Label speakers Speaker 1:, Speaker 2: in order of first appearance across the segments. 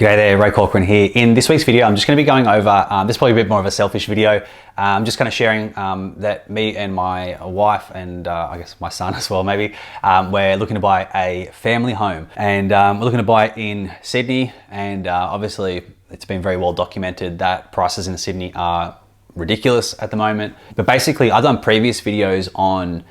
Speaker 1: G'day there, Ray Corcoran here. In this week's video, I'm just going to be going over, this is probably a bit more of a selfish video. I'm just kind of sharing that me and my wife and I guess my son as well maybe, we're looking to buy a family home. And we're looking to buy it in Sydney, and obviously it's been very well documented that prices in Sydney are ridiculous at the moment. But basically I've done previous videos on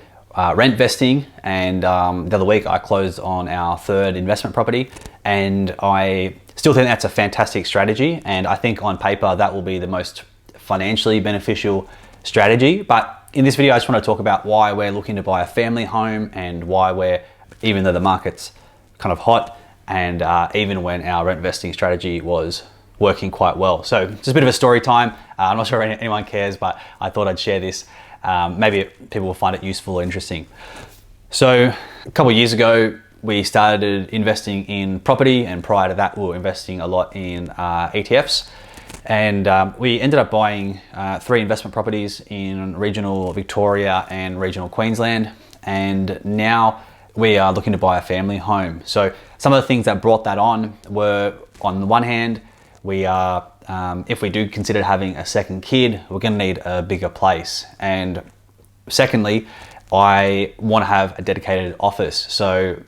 Speaker 1: rent vesting, and the other week I closed on our third investment property, and I still think that's a fantastic strategy, and I think on paper that will be the most financially beneficial strategy. But in this video I just want to talk about why we're looking to buy a family home, and why we're, even though the market's kind of hot, and even when our rent vesting strategy was working quite well. So just a bit of a story time. I'm not sure anyone cares, but I thought I'd share this. Maybe people will find it useful or interesting. So a couple of years ago, we started investing in property, and prior to that, we were investing a lot in ETFs. And we ended up buying 3 investment properties in regional Victoria and regional Queensland. And now we are looking to buy a family home. So some of the things that brought that on were, on the one hand, we are, if we do consider having a second kid, we're going to need a bigger place. And secondly, I want to have a dedicated office. So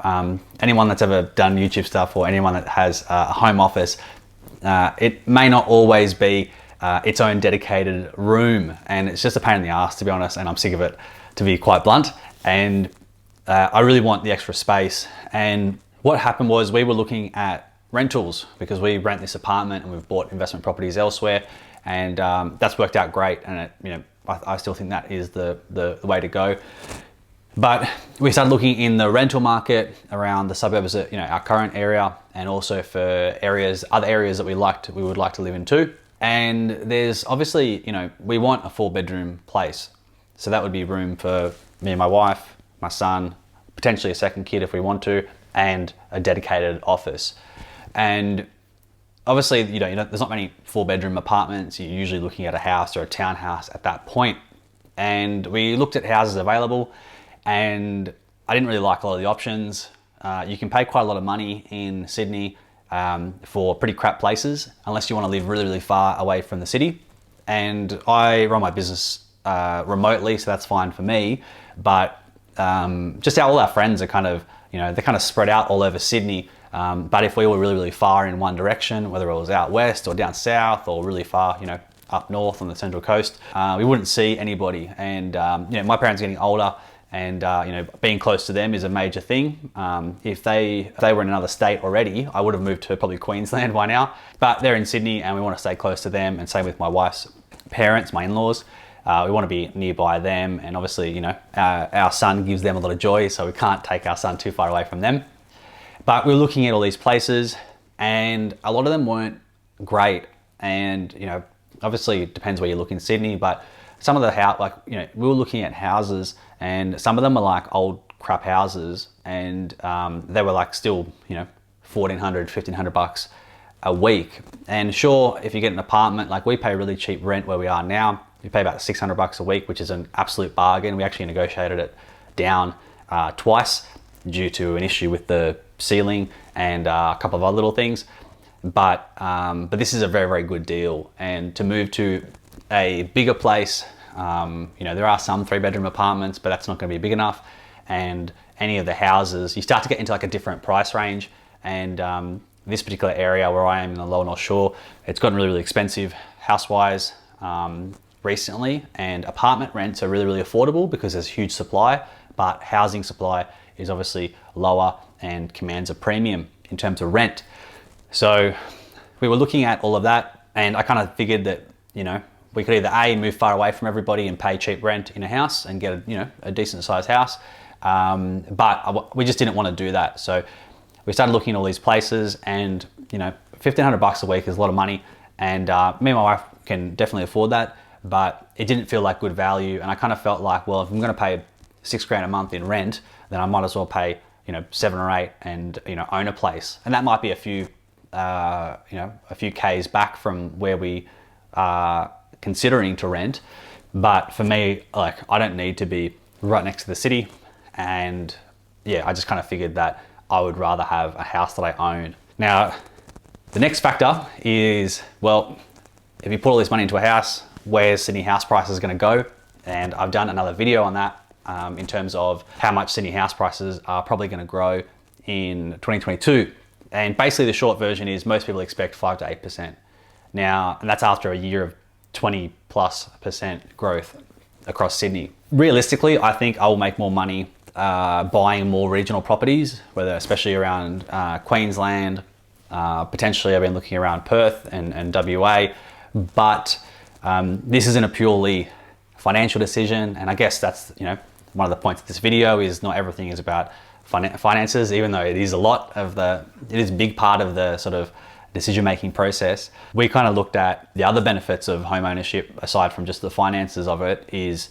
Speaker 1: anyone that's ever done YouTube stuff, or anyone that has a home office, it may not always be its own dedicated room, and it's just a pain in the ass, to be honest, and I'm sick of it, to be quite blunt. And I really want the extra space. And what happened was, we were looking at rentals, because we rent this apartment and we've bought investment properties elsewhere, and that's worked out great, and it, I still think that is the way to go. But we started looking in the rental market around the suburbs of our current area, and also for other areas that we would like to live in too. And there's obviously, we want a 4-bedroom place, so that would be room for me and my wife, my son, potentially a second kid if we want to, and a dedicated office. And obviously, there's not many 4-bedroom apartments. You're usually looking at a house or a townhouse at that point. And we looked at houses available, and I didn't really like a lot of the options. You can pay quite a lot of money in Sydney for pretty crap places, unless you want to live really, really far away from the city. And I run my business remotely, so that's fine for me. But just all our friends are kind of, they're kind of spread out all over Sydney. But if we were really, really far in one direction, whether it was out west or down south, or really far, up north on the Central Coast, we wouldn't see anybody. And my parents are getting older, and being close to them is a major thing. If they were in another state already, I would have moved to probably Queensland by now. But they're in Sydney, and we want to stay close to them. And same with my wife's parents, my in-laws. We want to be nearby them, and obviously, our son gives them a lot of joy, so we can't take our son too far away from them. But we were looking at all these places, and a lot of them weren't great. And obviously it depends where you look in Sydney, but some of the we were looking at houses, and some of them are like old crap houses, and they were like still $1,400, $1,500 a week. And sure, if you get an apartment, like we pay really cheap rent where we are now, we pay about $600 a week, which is an absolute bargain. We actually negotiated it down twice due to an issue with the ceiling and a couple of other little things. But this is a very, very good deal. And to move to a bigger place, there are some 3-bedroom apartments, but that's not going to be big enough. And any of the houses, you start to get into like a different price range. And this particular area where I am in the Lower North Shore, it's gotten really, really expensive house-wise recently. And apartment rents are really, really affordable because there's huge supply, but housing supply is obviously lower and commands a premium in terms of rent. So we were looking at all of that, and I kind of figured that we could either move far away from everybody and pay cheap rent in a house and get a decent sized house, but we just didn't want to do that. So we started looking at all these places, and $1,500 a week is a lot of money, and me and my wife can definitely afford that, but it didn't feel like good value. And I kind of felt like, well, if I'm going to pay $6,000 a month in rent, then I might as well pay 7 or 8 and own a place. And that might be a few Ks back from where we are considering to rent. But for me, like, I don't need to be right next to the city. And yeah, I just kind of figured that I would rather have a house that I own. Now, The next factor is, well, if you put all this money into a house, where's Sydney house prices going to go? And I've done another video on that in terms of how much Sydney house prices are probably going to grow in 2022. And basically the short version is most people expect 5 to 8%. Now, and that's after a year of 20+% growth across Sydney. Realistically, I think I will make more money buying more regional properties, whether especially around Queensland, potentially I've been looking around Perth and WA, but this isn't a purely financial decision. And I guess that's, you know, one of the points of this video is not everything is about finances, even though it is it is a big part of the sort of decision-making process. We kind of looked at the other benefits of home ownership, aside from just the finances of it, is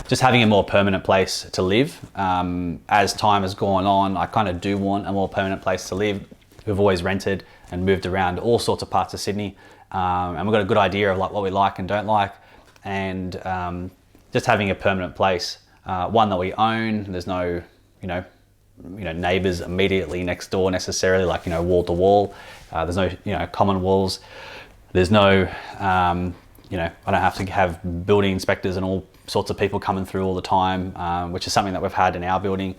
Speaker 1: just having a more permanent place to live. As time has gone on, I kind of do want a more permanent place to live. We've always rented and moved around all sorts of parts of Sydney, and we've got a good idea of like what we like and don't like, and just having a permanent place, one that we own. There's no, you know, neighbors immediately next door necessarily, like, you know, wall to wall. There's no, you know, common walls. There's no, you know, I don't have to have building inspectors and all sorts of people coming through all the time, which is something that we've had in our building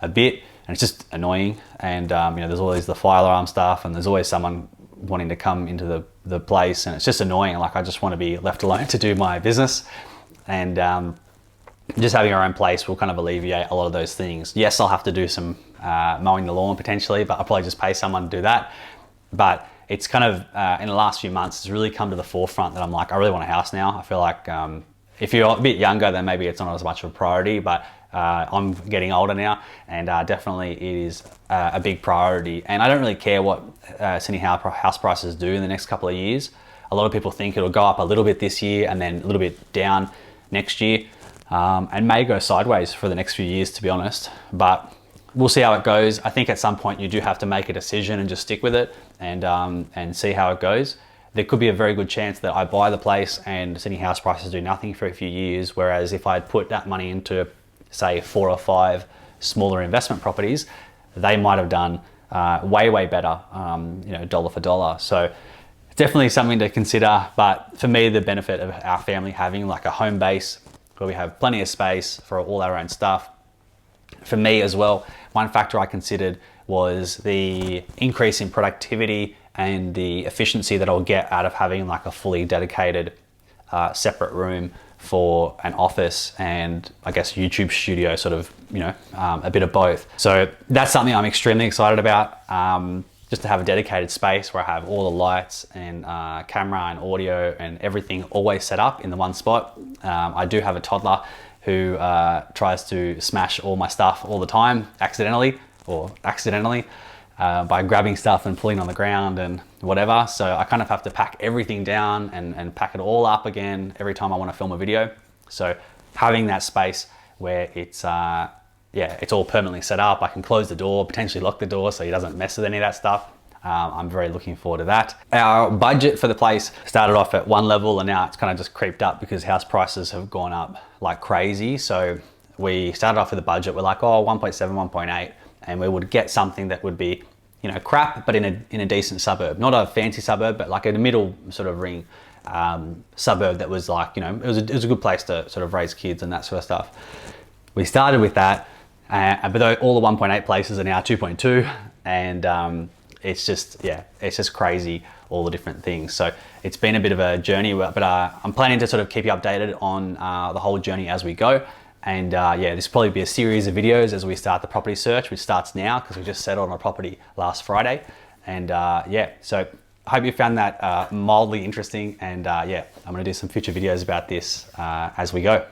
Speaker 1: a bit, and it's just annoying. And you know, there's always the fire alarm stuff, and there's always someone wanting to come into the place, and it's just annoying. Like, I just want to be left alone to do my business, and just having our own place will kind of alleviate a lot of those things. Yes, I'll have to do some mowing the lawn potentially, but I'll probably just pay someone to do that. But it's kind of, in the last few months, it's really come to the forefront that I'm like, I really want a house now. I feel like if you're a bit younger, then maybe it's not as much of a priority, but I'm getting older now, and definitely it is a big priority. And I don't really care what Sydney house prices do in the next couple of years. A lot of people think it'll go up a little bit this year and then a little bit down next year, and may go sideways for the next few years, to be honest. But we'll see how it goes. I think at some point you do have to make a decision and just stick with it, and see how it goes. There could be a very good chance that I buy the place and Sydney house prices do nothing for a few years, whereas if I'd put that money into, say, 4 or 5 smaller investment properties, they might have done way better, you know, dollar for dollar. So definitely something to consider. But for me, the benefit of our family having like a home base where we have plenty of space for all our own stuff. For me as well, one factor I considered was the increase in productivity and the efficiency that I'll get out of having like a fully dedicated separate room for an office and, I guess, YouTube studio, sort of, you know, a bit of both. So that's something I'm extremely excited about, just to have a dedicated space where I have all the lights and camera and audio and everything always set up in the one spot. I do have a toddler who tries to smash all my stuff all the time, accidentally, by grabbing stuff and pulling on the ground and whatever. So I kind of have to pack everything down and pack it all up again every time I want to film a video. So having that space where it's it's all permanently set up, I can close the door, potentially lock the door so he doesn't mess with any of that stuff. I'm very looking forward to that. Our budget for the place started off at one level, and now it's kind of just creeped up because house prices have gone up like crazy. So we started off with a budget, we're like, oh, 1.7, 1.8, and we would get something that would be, you know, crap, but in a decent suburb. Not a fancy suburb, but like in a middle sort of ring suburb that was like, you know, it was a good place to sort of raise kids and that sort of stuff. We started with that, but all the 1.8 places are now 2.2, and it's just crazy, all the different things. So it's been a bit of a journey, but I'm planning to sort of keep you updated on the whole journey as we go. And this will probably be a series of videos as we start the property search, which starts now because we just settled on a property last Friday. And so I hope you found that mildly interesting. And I'm gonna do some future videos about this as we go.